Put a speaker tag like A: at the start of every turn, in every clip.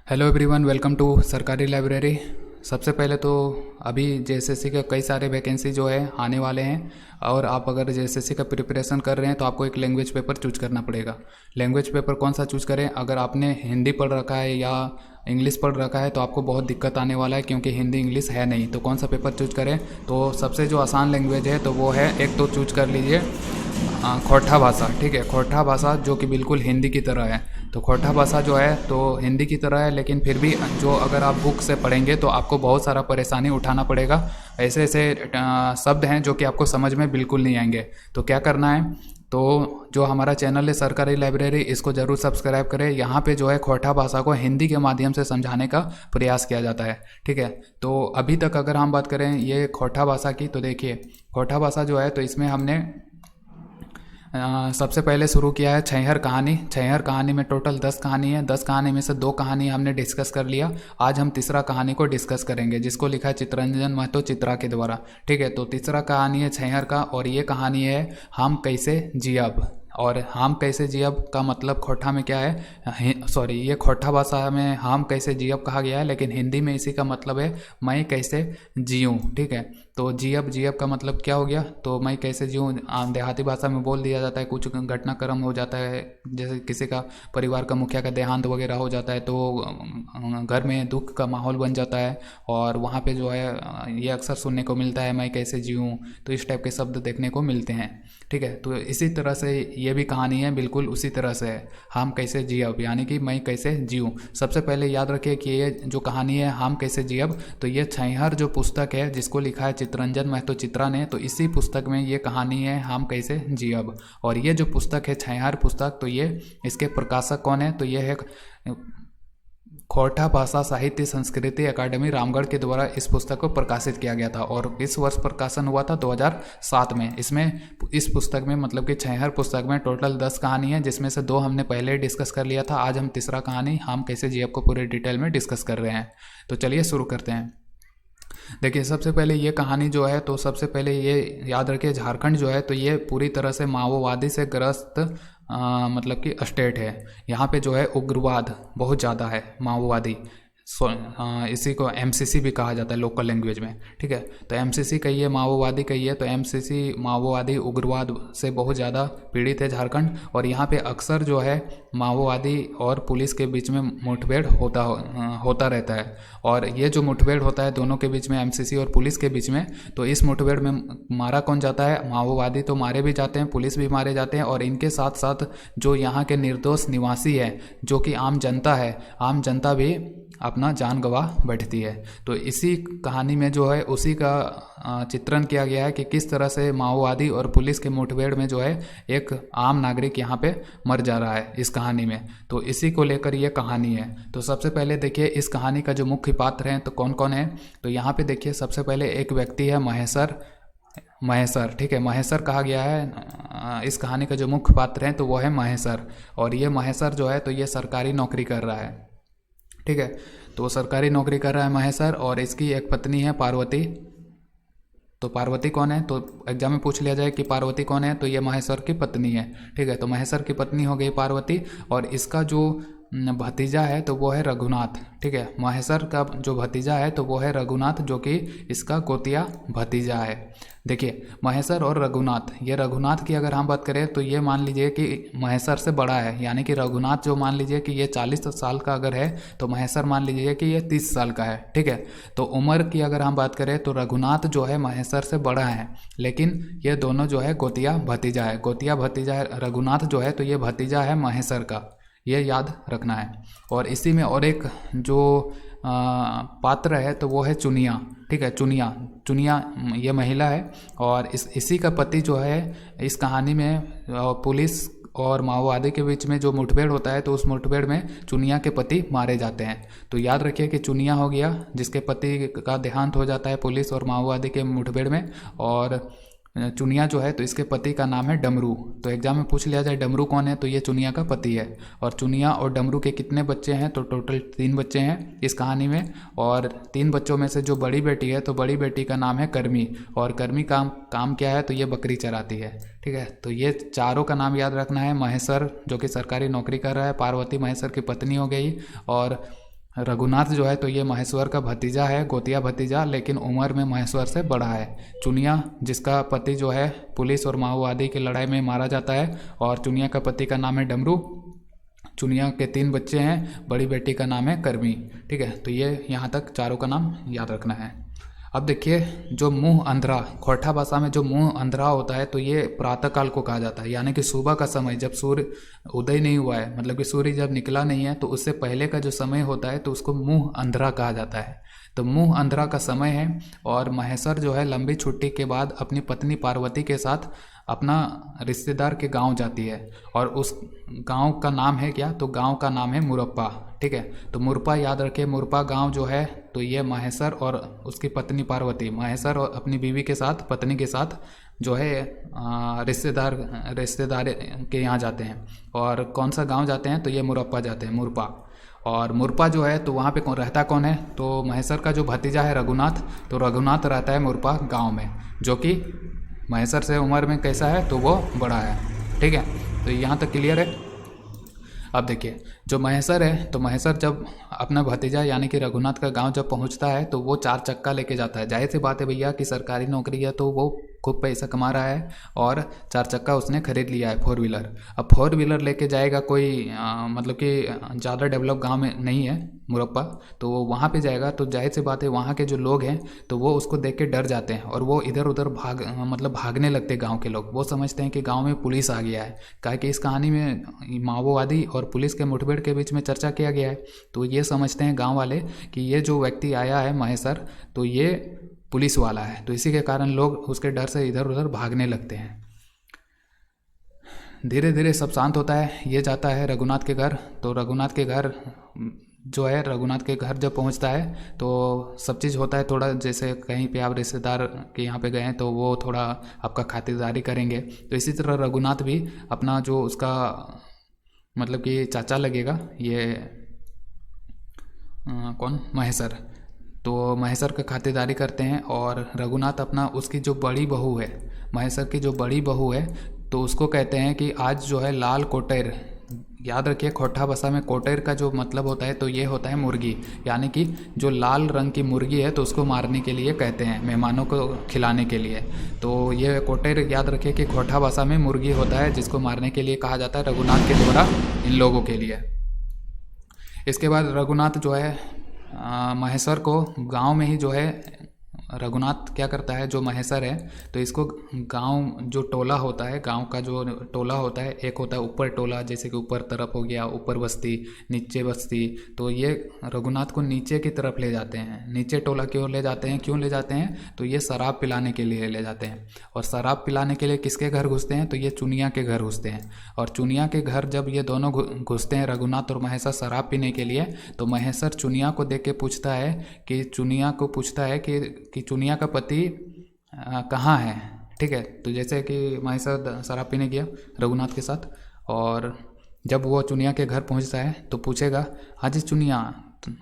A: Hello everyone, welcome to सरकारी library. सबसे पहले तो अभी जेएसएससी के कई सारे वैकेंसी जो है आने वाले हैं, और आप अगर जेएसएससी का प्रिपरेशन कर रहे हैं तो आपको एक लैंग्वेज पेपर चूज करना पड़ेगा। लैंग्वेज पेपर कौन सा चूज करें? अगर आपने हिंदी पढ़ रखा है या इंग्लिश पढ़ रखा है तो आपको बहुत दिक्कत आने वाला है, क्योंकि हिंदी इंग्लिश है नहीं। तो कौन सा पेपर चूज करें? तो सबसे जो आसान लैंग्वेज है तो वो है, एक तो चूज कर लीजिए खोरठा भाषा। ठीक है, खोरठा भाषा जो कि बिल्कुल हिंदी की तरह है। तो खोरठा भाषा जो है तो हिंदी की तरह है, लेकिन फिर भी जो अगर आप बुक से पढ़ेंगे तो आपको बहुत सारा परेशानी उठाना पड़ेगा। ऐसे ऐसे शब्द हैं जो कि आपको समझ में बिल्कुल नहीं आएंगे। तो क्या करना है, तो जो हमारा चैनल है सरकारी लाइब्रेरी, इसको ज़रूर सब्सक्राइब करें। यहाँ पे जो है खोरठा भाषा को हिंदी के माध्यम से समझाने का प्रयास किया जाता है। ठीक है, तो अभी तक अगर हम बात करें ये खोरठा भाषा की, तो देखिए खोरठा भाषा जो है तो इसमें हमने सबसे पहले शुरू किया है छैहर कहानी। छैहर कहानी में टोटल 10 कहानी है। 10 कहानी में से 2 कहानी हमने डिस्कस कर लिया। आज हम तीसरा कहानी को डिस्कस करेंगे, जिसको लिखा है चित्तरंजन महतो चित्रा के द्वारा। ठीक है, तो तीसरा कहानी है छैहर का, और ये कहानी है हम कैसे जियब। और हम कैसे जियब का मतलब खोरठा में क्या है, सॉरी, ये खोरठा भाषा में हम कैसे जियब कहा गया है, लेकिन हिंदी में इसी का मतलब है मैं कैसे जीऊँ। ठीक है, तो जियब, जियब का मतलब क्या हो गया, तो मैं कैसे जीऊँ देहाती भाषा में बोल दिया जाता है। कुछ घटनाक्रम हो जाता है, जैसे किसी का परिवार का मुखिया का देहांत वगैरह हो जाता है, तो घर में दुख का माहौल बन जाता है, और वहाँ पे जो है ये अक्सर सुनने को मिलता है मैं कैसे जीऊँ। तो इस टाइप के शब्द देखने को मिलते हैं। ठीक है, तो इसी तरह से ये भी कहानी है, बिल्कुल उसी तरह से है, हम कैसे जियब यानी कि मैं कैसे जीऊँ। सबसे पहले याद रखिए कि ये जो कहानी है हम कैसे जियब, तो ये छैहर जो पुस्तक है जिसको लिखा है चित्तरंजन महतो चित्रा ने, तो इसी पुस्तक में ये कहानी है हम कैसे जियब। और ये जो पुस्तक है छैहर पुस्तक, तो ये इसके प्रकाशक कौन है, तो ये है खोरठा भाषा साहित्य संस्कृति अकादमी रामगढ़ के द्वारा इस पुस्तक को प्रकाशित किया गया था, और इस वर्ष प्रकाशन हुआ था 2007 में। इस पुस्तक में मतलब कि छैहर पुस्तक में टोटल 10 कहानी है, जिसमें से 2 हमने पहले डिस्कस कर लिया था। आज हम तीसरा कहानी हम कैसे जियब को पूरे डिटेल में डिस्कस कर रहे हैं। तो चलिए शुरू करते हैं। देखिए सबसे पहले ये कहानी जो है, तो सबसे पहले ये याद रखिए झारखंड जो है तो ये पूरी तरह से माओवादी से ग्रस्त मतलब कि स्टेट है। यहाँ पे जो है उग्रवाद बहुत ज़्यादा है, माओवादी। इसी को एमसीसी भी कहा जाता है लोकल लैंग्वेज में। ठीक है, तो एमसीसी कहिए, माओवादी कहिए, तो एमसीसी माओवादी उग्रवाद से बहुत ज़्यादा पीड़ित है झारखंड। और यहाँ पे अक्सर जो है माओवादी और पुलिस के बीच में मुठभेड़ होता रहता है। और ये जो मुठभेड़ होता है दोनों के बीच में, एमसीसी और पुलिस के बीच में, तो इस मुठभेड़ में मारा कौन जाता है, माओवादी तो मारे भी जाते हैं, पुलिस भी मारे जाते हैं, और इनके साथ साथ जो यहाँ के निर्दोष निवासी है, जो कि आम जनता है, आम जनता भी अपना जान गंवा बैठती है। तो इसी कहानी में जो है उसी का चित्रण किया गया है कि किस तरह से माओवादी और पुलिस के मुठभेड़ में जो है एक आम नागरिक यहाँ पे मर जा रहा है इस कहानी में। तो इसी को लेकर ये कहानी है। तो सबसे पहले देखिए इस कहानी का जो मुख्य पात्र हैं तो कौन कौन है, तो यहाँ पे देखिए सबसे पहले एक व्यक्ति है महेसर। ठीक है, महेसर कहा गया है। इस कहानी का जो मुख्य पात्र है तो वो है महेसर, और ये महेसर जो है तो ये सरकारी नौकरी कर रहा है। ठीक है, तो वो सरकारी नौकरी कर रहा है महेसर, और इसकी एक पत्नी है पार्वती। तो पार्वती कौन है, तो एग्जाम में पूछ लिया जाए कि पार्वती कौन है, तो ये महेश्वर की पत्नी है। ठीक है, तो महेश्वर की पत्नी हो गई पार्वती, और इसका जो भतीजा है तो वो है रघुनाथ। ठीक है, महेश्वर का जो भतीजा है तो वो है रघुनाथ, जो कि इसका गोतिया भतीजा है। देखिए महेश्वर और रघुनाथ, ये रघुनाथ की अगर हम बात करें तो ये मान लीजिए कि महेश्वर से बड़ा है, यानी कि रघुनाथ जो मान लीजिए कि ये 40 साल का अगर है तो महेश्वर मान लीजिए कि ये 30 साल का है। ठीक है, तो उम्र की अगर हम बात करें तो रघुनाथ जो है महेश्वर से बड़ा है, लेकिन ये दोनों जो है गोतिया भतीजा है। गोतिया भतीजा है रघुनाथ जो है, तो ये भतीजा है महेश्वर का, ये याद रखना है। और इसी में और एक जो पात्र है तो वो है चुनिया। ठीक है, चुनिया ये महिला है, और इसी का पति जो है इस कहानी में पुलिस और माओवादी के बीच में जो मुठभेड़ होता है तो उस मुठभेड़ में चुनिया के पति मारे जाते हैं। तो याद रखिए कि चुनिया हो गया जिसके पति का देहांत हो जाता है पुलिस और माओवादी के मुठभेड़ में, और चुनिया जो है तो इसके पति का नाम है डमरू। तो एग्जाम में पूछ लिया जाए डमरू कौन है, तो ये चुनिया का पति है। और चुनिया और डमरू के कितने बच्चे हैं, तो टोटल 3 बच्चे हैं इस कहानी में। और 3 बच्चों में से जो बड़ी बेटी है तो बड़ी बेटी का नाम है कर्मी, और कर्मी काम क्या है, तो ये बकरी चराती है। ठीक है, तो ये चारों का नाम याद रखना है। महेश्वर जो कि सरकारी नौकरी कर रहा है, पार्वती महेश्वर की पत्नी हो गई, और रघुनाथ जो है तो ये महेश्वर का भतीजा है, गोतिया भतीजा, लेकिन उम्र में महेश्वर से बड़ा है। चुनिया जिसका पति जो है पुलिस और माओवादी की लड़ाई में मारा जाता है, और चुनिया का पति का नाम है डमरू। चुनिया के 3 बच्चे हैं, बड़ी बेटी का नाम है कर्मी। ठीक है, तो ये यहाँ तक चारों का नाम याद रखना है। अब देखिए, जो मुंह अंधरा, खोरठा भाषा में जो मुंह अंधरा होता है तो ये प्रातःकाल को कहा जाता है, यानी कि सुबह का समय, जब सूर्य उदय नहीं हुआ है, मतलब कि सूर्य जब निकला नहीं है तो उससे पहले का जो समय होता है तो उसको मुंह अंधरा कहा जाता है। तो मुंह अंधरा का समय है। और महेश्वर जो है लंबी छुट्टी के बाद अपनी पत्नी पार्वती के साथ अपना रिश्तेदार के गांव जाती है, और उस गांव का नाम है क्या, तो गांव का नाम है मुरप्पा। ठीक है, तो मुरप्पा याद रखे, मुरप्पा गांव जो है तो ये महेश्वर और उसकी पत्नी पार्वती, महेश्वर और अपनी बीवी के साथ, पत्नी के साथ जो है रिश्तेदार के यहाँ जाते हैं। और कौन सा गांव जाते हैं, तो ये मुरप्पा जाते हैं, मुरप्पा। और मुरप्पा जो है तो वहाँ पे कौन रहता, कौन है, तो महेश्वर का जो भतीजा है रघुनाथ, तो रघुनाथ रहता है मुरप्पा गांव में, जो कि महेश्वर से उम्र में कैसा है, तो वो बड़ा है। ठीक है, तो यहाँ तक क्लियर है। अब देखिए, जो महेश्वर है तो महेश्वर जब अपना भतीजा यानी कि रघुनाथ का गांव जब पहुंचता है तो वो 4 चक्का लेके जाता है। जाहिर सी बात है भैया कि सरकारी नौकरी है तो वो खूब पैसा कमा रहा है, और 4 चक्का उसने खरीद लिया है, 4 व्हीलर। अब 4 व्हीलर लेके जाएगा, कोई मतलब कि ज़्यादा डेवलप गांव में नहीं है मुरप्पा, तो वो वहाँ पे जाएगा तो जाहिर सी बात है वहाँ के जो लोग हैं तो वो उसको देख के डर जाते हैं, और वो इधर उधर भागने लगते हैं। गाँव के लोग वो समझते हैं कि गाँव में पुलिस आ गया है, काहे कि इस कहानी में माओवादी और पुलिस के मुठभेड़ के बीच में चर्चा किया गया है। तो ये समझते हैं गाँव वाले कि ये जो व्यक्ति आया है महेश्वर, तो ये पुलिस वाला है, तो इसी के कारण लोग उसके डर से इधर उधर भागने लगते हैं। धीरे धीरे सब शांत होता है, ये जाता है रघुनाथ के घर। तो रघुनाथ के घर जो है, रघुनाथ के घर जब पहुंचता है तो सब चीज़ होता है थोड़ा, जैसे कहीं पे आप रिश्तेदार के यहाँ पे गए हैं तो वो थोड़ा आपका खातिरदारी करेंगे, तो इसी तरह रघुनाथ भी अपना जो उसका मतलब कि चाचा लगेगा, ये कौन, महेश्वर, तो महेश्वर का खातिरदारी करते हैं। और रघुनाथ अपना, उसकी जो बड़ी बहू है, महेश्वर की जो बड़ी बहू है, तो उसको कहते हैं कि आज जो है लाल कोटेर, याद रखिए खोरठा भाषा में कोटेर का जो मतलब होता है तो ये होता है मुर्गी, यानी कि जो लाल रंग की मुर्गी है तो उसको मारने के लिए कहते हैं, मेहमानों को खिलाने के लिए। तो ये कोटेर याद रखिए कि खोरठा भाषा में मुर्गी होता है, जिसको मारने के लिए कहा जाता है रघुनाथ के द्वारा इन लोगों के लिए। इसके बाद रघुनाथ जो है महेश्वर को गांव में ही जो है, रघुनाथ क्या करता है, जो महेश्वर है तो इसको गांव, जो टोला होता है, गांव का जो टोला होता है, एक होता है ऊपर टोला, जैसे कि ऊपर तरफ हो गया, ऊपर बस्ती, नीचे बस्ती, तो ये रघुनाथ को नीचे की तरफ ले जाते हैं। नीचे टोला क्यों ले जाते हैं, क्यों ले जाते हैं, तो ये शराब पिलाने के लिए ले जाते हैं। और शराब पिलाने के लिए किसके घर घुसते हैं, तो ये चुनिया के घर घुसते हैं। और चुनिया के घर जब ये दोनों घुसते हैं, रघुनाथ और महेश्वर, शराब पीने के लिए, तो महेश्वर चुनिया को देख के पूछता है कि चुनिया का पति कहाँ है। ठीक है, तो जैसे कि महेश्वर शराब पीने गया रघुनाथ के साथ, और जब वो चुनिया के घर पहुंचता है तो पूछेगा, हाँ जी चुनिया,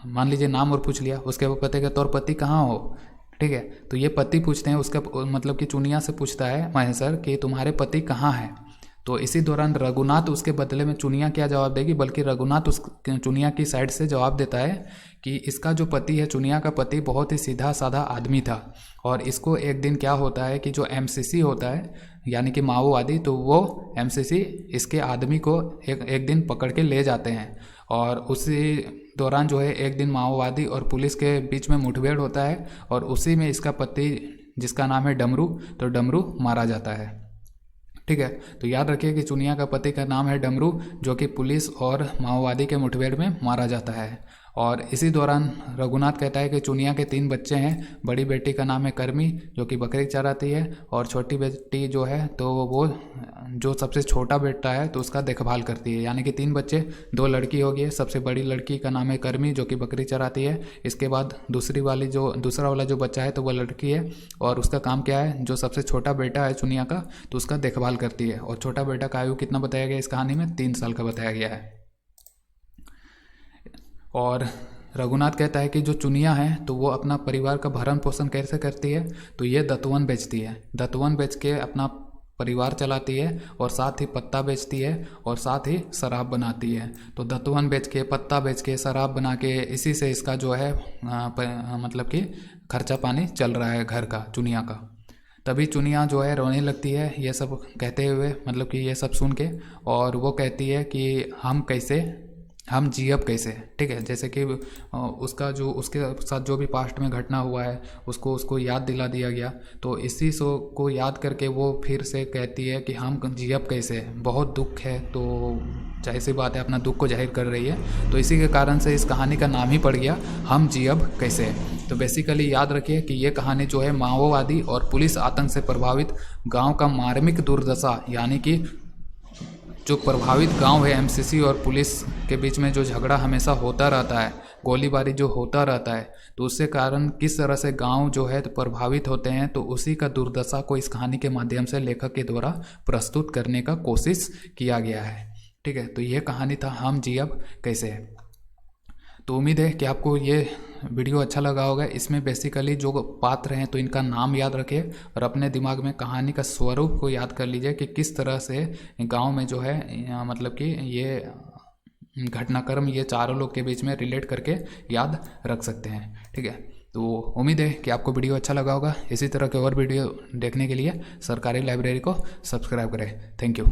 A: मान लीजिए नाम और पूछ लिया, उसके बाद पते का तौर पति कहाँ हो। ठीक है, तो ये पति पूछते हैं, उसका मतलब कि चुनिया से पूछता है महेश्वर कि तुम्हारे पति कहाँ है। तो इसी दौरान रघुनाथ उसके बदले में चुनिया क्या जवाब देगी, बल्कि रघुनाथ उस चुनिया की साइड से जवाब देता है कि इसका जो पति है, चुनिया का पति, बहुत ही सीधा साधा आदमी था, और इसको एक दिन क्या होता है कि जो एमसीसी होता है यानी कि माओवादी, तो वो एमसीसी इसके आदमी को एक दिन पकड़ के ले जाते हैं। और उसी दौरान जो है एक दिन माओवादी और पुलिस के बीच में मुठभेड़ होता है, और उसी में इसका पति, जिसका नाम है डमरू, तो डमरू मारा जाता है। ठीक है, तो याद रखिए कि चुनिया का पति का नाम है डमरू, जो कि पुलिस और माओवादी के मुठभेड़ में मारा जाता है। और इसी दौरान रघुनाथ कहता है कि चुनिया के 3 बच्चे हैं, बड़ी बेटी का नाम है कर्मी, जो कि बकरी चराती है, और छोटी बेटी जो है तो वो जो सबसे छोटा बेटा है तो उसका देखभाल करती है। यानी कि 3 बच्चे, 2 लड़की हो गई, सबसे बड़ी लड़की का नाम है कर्मी, जो कि बकरी चराती है। इसके बाद दूसरा वाला जो बच्चा है तो वह लड़की है, और उसका काम क्या है, जो सबसे छोटा बेटा है चुनिया का, तो उसका देखभाल करती है। और छोटा बेटा का आयु कितना बताया गया इस कहानी में, 3 साल का बताया गया है। और रघुनाथ कहता है कि जो चुनिया है तो वो अपना परिवार का भरण पोषण कैसे करती है, तो ये दतवन बेचती है। दतवन बेच के अपना परिवार चलाती है और साथ ही पत्ता बेचती है और साथ ही शराब बनाती है। तो दत्तवन बेच के, पत्ता बेच के, शराब बना के, इसी से इसका जो है मतलब कि खर्चा पानी चल रहा है घर का, चुनिया का। तभी चुनिया जो है रोने लगती है ये सब कहते हुए, मतलब कि ये सब सुन के, और वो कहती है कि हम जियब कैसे, ठीक है। जैसे कि उसका जो उसके साथ जो भी पास्ट में घटना हुआ है उसको याद दिला दिया गया। तो इसी शो को याद करके वो फिर से कहती है कि हम जियब कैसे, बहुत दुख है। तो जाहिर सी बात है अपना दुख को जाहिर कर रही है। तो इसी के कारण से इस कहानी का नाम ही पड़ गया हम जियब कैसे। तो बेसिकली याद रखिए कि ये कहानी जो है माओवादी और पुलिस आतंक से प्रभावित गांव का मार्मिक दुर्दशा, यानी कि जो प्रभावित गांव है, एमसीसी और पुलिस के बीच में जो झगड़ा हमेशा होता रहता है, गोलीबारी जो होता रहता है, तो उससे कारण किस तरह से गांव जो है तो प्रभावित होते हैं, तो उसी का दुर्दशा को इस कहानी के माध्यम से लेखक के द्वारा प्रस्तुत करने का कोशिश किया गया है, ठीक है। तो ये कहानी था हम जियब कैसे। तो उम्मीद है कि आपको ये वीडियो अच्छा लगा होगा। इसमें बेसिकली जो पात्र हैं तो इनका नाम याद रखिए और अपने दिमाग में कहानी का स्वरूप को याद कर लीजिए कि किस तरह से गांव में जो है मतलब कि ये घटनाक्रम ये चारों लोग के बीच में रिलेट करके याद रख सकते हैं, ठीक है। तो उम्मीद है कि आपको वीडियो अच्छा लगा होगा। इसी तरह के और वीडियो देखने के लिए सरकारी लाइब्रेरी को सब्सक्राइब करें। Thank you.